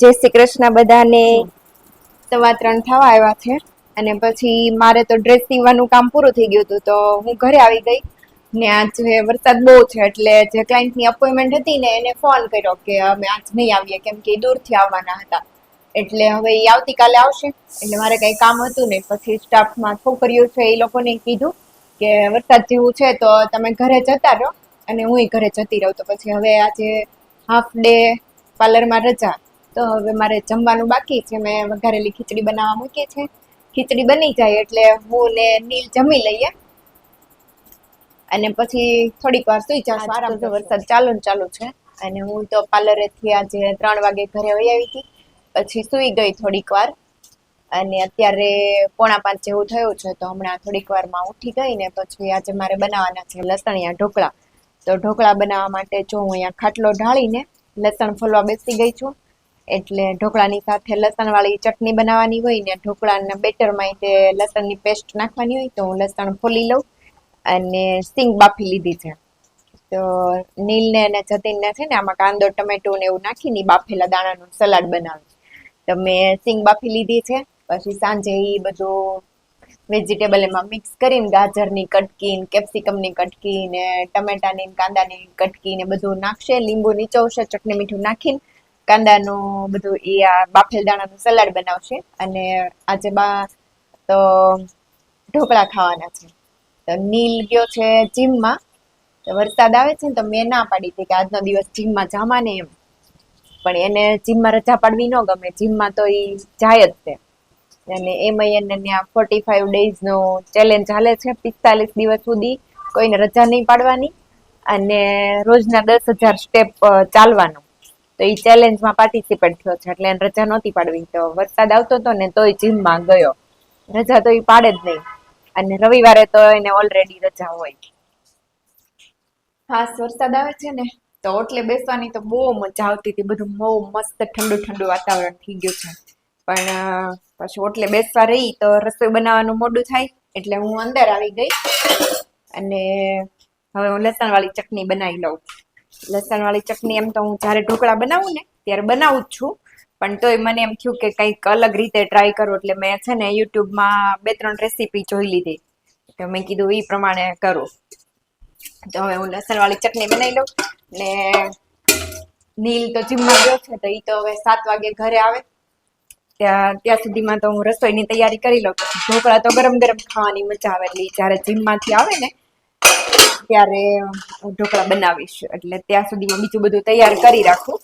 જય શ્રી કૃષ્ણ બધાને. 3:15 થવા આવ્યા છે અને પછી મારે તો ડ્રેસ સીવવાનું કામ પૂરું થઈ ગયું હતું તો હું ઘરે આવી ગઈ ને આજે વરસાદ બહુ છે એટલે જે ક્લાયન્ટની અપોઇન્ટમેન્ટ હતી ને એને ફોન કર્યો કે અમે આજ નહીં આવીએ કેમ કે દૂરથી આવવાના હતા એટલે હવે એ આવતીકાલે આવશે એટલે મારે કઈ કામ હતું ને પછી સ્ટાફમાં છોકરીઓ છે એ લોકોને કીધું કે વરસાદ જેવું છે તો તમે ઘરે જતા રહો અને હું ઘરે જતી રહું તો પછી હવે આજે હાફ ડે પાર્લરમાં રજા તો હવે મારે જમવાનું બાકી છે મેં વઘારેલી ખીચડી બનાવવા મૂકી છે ખીચડી બની જાય એટલે હું ને નીલ જમી લઈએ અને પછી થોડીક વાર સુઈ જશું આરામ તો વરસાદ ચાલુ છે અને હું તો પાર્લરેથી આજે 3 વાગે ઘરે વહી આવી હતી પછી સુઈ ગઈ થોડીક વાર અને અત્યારે 4:45 જેવું થયું છે તો હમણાં થોડીક વારમાં ઉઠી ગઈ ને પછી આજે મારે બનાવવાના છે લસણિયા ઢોકળા તો ઢોકળા બનાવવા માટે જો હું અહીંયા ખાટલો ઢાળીને લસણ ફોલવા બેસી ગઈ છું એટલે ઢોકળાની સાથે લસણવાળી ચટણી બનાવવાની હોય ને ઢોકળાના બેટરમાં તે લસણની પેસ્ટ નાખવાની હોય તો હું લસણ ફોલી લઉં અને સિંગ બાફી લીધી છે તો નીલને અને જતીનને છે ને આમાં કાંદો ટમેટું ને એવું નાખીને બાફેલા દાણાનું સલાડ બનાવે તો મેં સિંગ બાફી લીધી છે પછી સાંજે એ બધું વેજીટેબલ એમાં મિક્સ કરીને ગાજરની કટકી કેપ્સિકમની કટકી ને ટમેટાની કાંદાની કટકી ને બધું નાખશે લીંબુ નીચોવશે ચટણી મીઠું નાખીને કાંદાનું બધું એ આ બાફેલ દાણાનું સલાડ બનાવશે અને આજે તો ઢોકળા ખાવાના છે તો નીલ ગયો છે જીમમાં તો વરસાદ આવે છે ને તો મેં ના પાડી હતી કે આજનો દિવસ જીમમાં જવા ને એમ પણ એને જીમમાં રજા પાડવી ન ગમે જીમમાં તો એ જાય જ છે અને એમાં એને ત્યાં 45 ડેઝનો ચેલેન્જ હાલે છે 45 દિવસ સુધી કોઈને રજા નહીં પાડવાની અને રોજના 10,000 સ્ટેપ ચાલવાનું તો એ ચેલેન્જમાં પાર્ટિસિપેટ થયો છે એટલે એને રજા નહોતી પાડવી તો વરસાદ આવતો હતો ને તોય જીમમાં ગયો રજા તો એ પાડે જ નહીં અને રવિવારે તો એને ઓલરેડી રજા હોય ખાસ વરસાદ આવે છે ને તો ઓટલે બેસવાની તો બહુ મજા આવતી હતી બધું બહુ મસ્ત ઠંડુ ઠંડુ વાતાવરણ થઈ ગયું છે પણ પછી ઓટલે બેસવા રહી તો રસોઈ બનાવવાનું મોડું થાય એટલે હું અંદર આવી ગઈ અને હવે હું લસણવાળી ચટણી બનાવી લઉં લસણવાળી ચટણી એમ તો હું જ્યારે ઢોકળા બનાવું ને ત્યારે બનાવું જ છું પણ તોય મને એમ થયું કે કંઈક અલગ રીતે ટ્રાય કરું એટલે મેં છે ને યુટ્યુબમાં 2-3 રેસીપી જોઈ લીધી તો મેં કીધું એ પ્રમાણે કરું તો હવે હું લસણવાળી ચટણી બનાવી લઉં ને નીલ તો જીમમાં ગયો છે તો એ તો હવે 7 વાગે ઘરે આવે ત્યાં સુધીમાં તો હું રસોઈની તૈયારી કરી લઉં ઢોકળા તો ગરમ ગરમ ખાવાની મજા આવે એટલે જ્યારે જીમમાંથી આવે ને ત્યારે હું ઢોકળા બનાવીશ એટલે ત્યાં સુધીમાં બીજું બધું તૈયાર કરી રાખું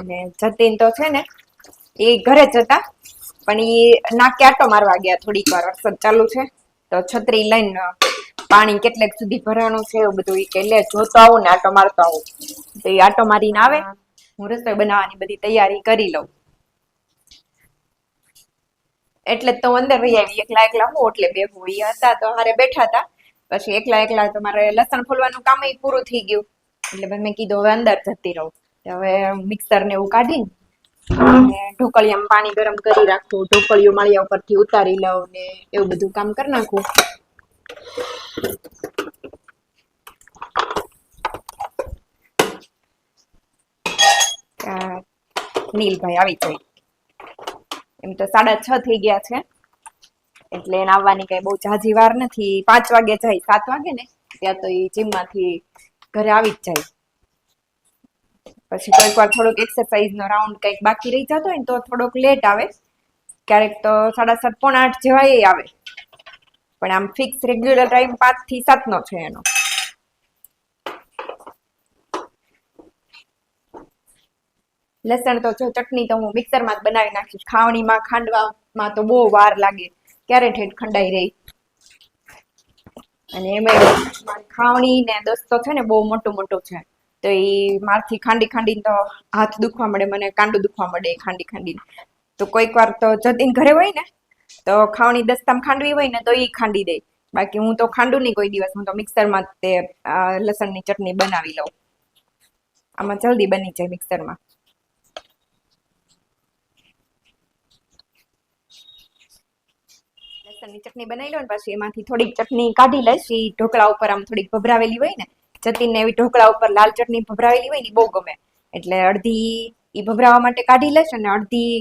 અને જતીન તો છે ને એ ઘરે જ હતા પણ એ નાકે આટો મારવા ગયા થોડીક વાર વરસાદ ચાલુ છે તો છત્રી લઈને પાણી કેટલેક સુધી ભરાણું છે એવું બધું એ કે લે જોતો આવું ને આટો મારતો આવું તો એ આટો મારીને આવે હું રસોઈ બનાવવાની બધી તૈયારી કરી લઉં એટલે તો અંદર વહી આવી એકલા હું એટલે બેહું એ હતા તો હારે બેઠા હતા પછી એકલા તો મારે લસણ ફોલવાનું કામ પૂરું થઈ ગયું એટલે મેં કીધું હવે અંદર જતી રહું હવે મિક્સર ને એવું કાઢીને ઢોકળિયામાં પાણી ગરમ કરી રાખું ઢોકળિયું માળિયા ઉપરથી ઉતારી લઉં ને એવું બધું કામ કરી નાખું નીલભાઈ આવી જાય એમ તો 6:30 થઈ ગયા છે એટલે એને આવવાની કઈ બહુ ઝાઝી વાર નથી 5 વાગે જાય 7 વાગે ને ત્યાં તો એ જીમમાંથી ઘરે આવી જ જાય પછી કોઈક વાર થોડોક એક્સરસાઇઝ નો રાઉન્ડ કંઈક બાકી રહી જતો હોય ને તો થોડોક લેટ આવે ક્યારેક તો 7:30 પોણા 8 જેવા એ આવે પણ આમ ફિક્સ રેગ્યુલર ટાઈમ 5 થી 7 નો છે એનો લસણ તો જો ચટણી તો હું મિક્સરમાં જ બનાવી નાખીશ ખાવણીમાં ખાંડવામાં તો બહુ વાર લાગે ક્યારે ઠેઠ ખંડાઈ રહી અને એમાં ખાવણી ને દસ્તો છે ને બહુ મોટું છે તો એ મારથી ખાંડીને તો હાથ દુખવા મળે મને કાંડું દુખવા મળે ખાંડીને તો કોઈક વાર તો જતીન ઘરે હોય ને તો ખાવણી દસ્તામાં ખાંડવી હોય ને તો એ ખાંડી દે બાકી હું તો ખાંડું નહીં કોઈ દિવસ હું તો મિક્સરમાં તે લસણની ચટણી બનાવી લઉં આમાં જલ્દી બની જાય મિક્સરમાં લસણની ચટણી બનાવી લો ને પછી એમાંથી થોડીક ચટણી કાઢી લઈશ એ ઢોકળા ઉપર આમ થોડીક ભભરાવેલી હોય ને જતીનને એવી ઢોકળા ઉપર લાલ ચટણી ભભરાવેલી હોય ને ઈ બહુ ગમે. એટલે અડધી ઈ ભભરાવા માટે કાઢી લેશે અને અડધી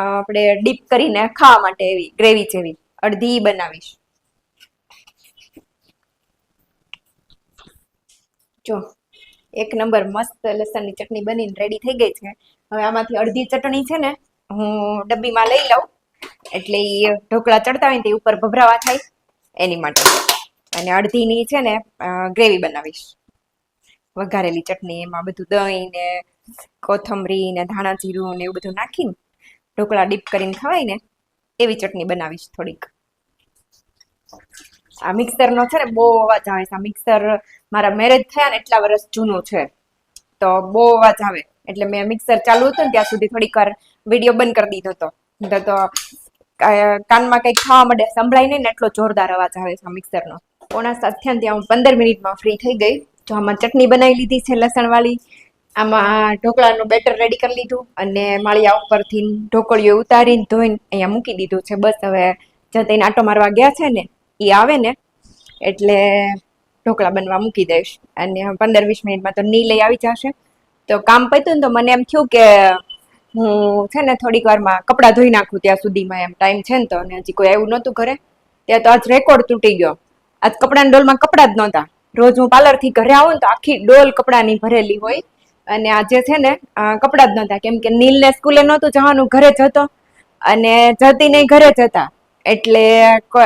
આપણે ડીપ કરીને ખાવા માટે એવી ગ્રેવી જેવી અડધી બનાવીશ. જો એક નંબર મસ્ત લસણની ચટણી બનીને રેડી થઈ ગઈ છે. હવે આમાંથી અડધી ચટણી છે ને હું ડબ્બીમાં લઈ લઉં, એટલે એ ઢોકળા ચડતા હોય ને તે ઉપર ભભરાવા થાય એની માટે. અને અડધીની છે ને ગ્રેવી બનાવીશ, વઘારેલી ચટણી, એમાં બધું દહીં ને કોથમરી ને ધાણા જીરું ને એવું બધું નાખીને ઢોકળા ડીપ કરીને ખવાય ને એવી ચટણી બનાવીશ થોડીક. આ મિક્સરનો છે ને બહુ અવાજ આવે છે. આ મિક્સર મારા મેરેજ થયા ને એટલા વર્ષ જૂનું છે, તો બહુ અવાજ આવે. એટલે મેં મિક્સર ચાલુ હતું ને ત્યાં સુધી થોડીક વાર વિડીયો બંધ કરી દીધો હતો. તો કાનમાં કંઈક ખાવા માંડે સંભળાય નહીં ને એટલો જોરદાર અવાજ આવે છે મિક્સરનો. 6:45 થયા ત્યાં હું 15 મિનિટમાં ફ્રી થઈ ગઈ. જો આમાં ચટણી બનાવી લીધી છે લસણવાળી, આમાં ઢોકળાનું બેટર રેડી કરી લીધું અને માળિયા ઉપરથી ઢોકળીઓ ઉતારીને ધોઈને અહીંયા મૂકી દીધું છે. બસ હવે જતીને આટો મારવા ગયા છે ને એ આવે ને એટલે ઢોકળા બનવા મૂકી દઈશ. અને 15-20 મિનિટમાં તો ની લઈ આવી જશે. તો કામ પત્યું ને તો મને એમ થયું કે હું છે ને થોડીક વારમાં કપડાં ધોઈ નાખું ત્યાં સુધીમાં એમ ટાઈમ છે ને તો. અને હજી કોઈ આવ્યું નહોતું ઘરે, ત્યાં તો આજ રેકોર્ડ તૂટી ગયો. આજ કપડાની ડોલમાં કપડાં જ નહોતા. રોજ હું પાર્લરથી ઘરે આવું ને તો આખી ડોલ કપડાની ભરેલી હોય, અને આજે છે ને કપડાં જ નહોતા, કેમ કે નીલને સ્કૂલે નહોતું જવાનું, ઘરે જતો, અને જતી નહીં ઘરે જતા. એટલે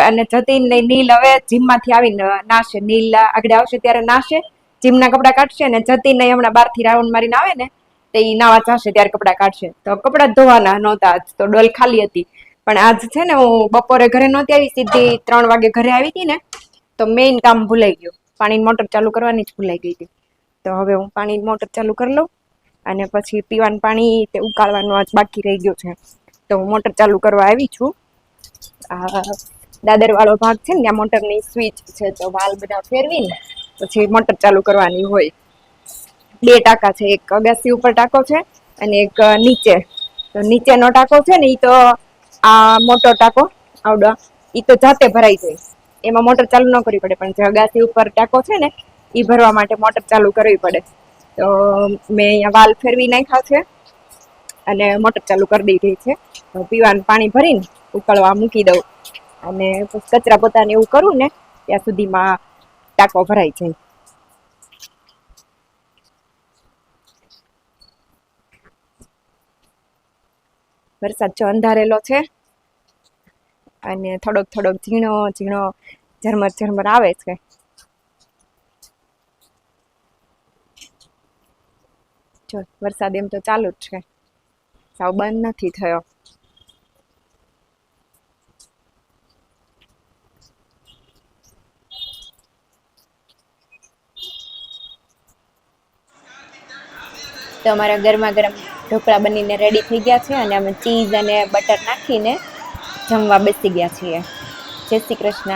અને જતીન ને નીલ હવે જીમમાંથી આવીને નાશે. નીલ આગળ આવશે ત્યારે નાશે, જીમના કપડાં કાઢશે, અને જતીન ને હમણાં બહારથી રાઉન્ડ મારીને આવે ને તો એ નાવા જશે ત્યારે કપડાં કાઢશે. તો કપડાં ધોવાના નહોતા, આજ તો ડોલ ખાલી હતી. પણ આજ છે ને હું બપોરે ઘરે નહોતી આવી, સીધી 3 વાગે ઘરે આવી હતી ને તો મેઇન કામ ભૂલાઈ ગયું. પાણીની મોટર ચાલુ કરવાની જ ભૂલાઈ ગઈ હતી. તો હવે હું પાણીની મોટર ચાલુ કરી લઉં અને પછી પીવાનું પાણી તે ઉકાળવાનું આજ બાકી રહી ગયું છે. તો હું મોટર ચાલુ કરવા આવી છું. આ દાદર વાળો ભાગ છે ને ત્યાં મોટરની સ્વિચ છે, તો વાલ બધા ફેરવીને પછી મોટર ચાલુ કરવાની હોય. 2 ટાંકા છે, એક અગાસી ઉપર ટાંકો છે અને એક નીચે. તો નીચેનો ટાંકો છે ને એ તો આ મોટો ટાંકો આવડો એ તો જાતે ભરાઈ જાય, એમાં મોટર ચાલુ ન કરવી પડે. પણ જે અગાસી ઉપર ટાંકો છે ને એ ભરવા માટે મોટર ચાલુ કરવી પડે. તો મેં અહીંયા વાલ ફેરવી નાખ્યા છે અને મોટર ચાલુ કરી દીધી છે. તો પીવાનું પાણી ભરીને ઉકળવા મૂકી દઉં અને પછી કચરા પોતાને એવું કરું ને ત્યાં સુધીમાં ટાંકો ભરાઈ જાય. વરસાદ જો અંધારેલો છે અને થોડોક થોડોક ઝીણો ઝીણો ઝરમર ઝરમર આવે છે. જો વરસાદ એમ તો ચાલુ જ છે, સાવ બંધ નથી થયો. તો અમારા ગરમા ગરમ ઢોકળા બનીને રેડી થઈ ગયા છે અને અમે ચીઝ અને બટર નાખીને જમવા બેસી ગયા છીએ. જય શ્રી કૃષ્ણ.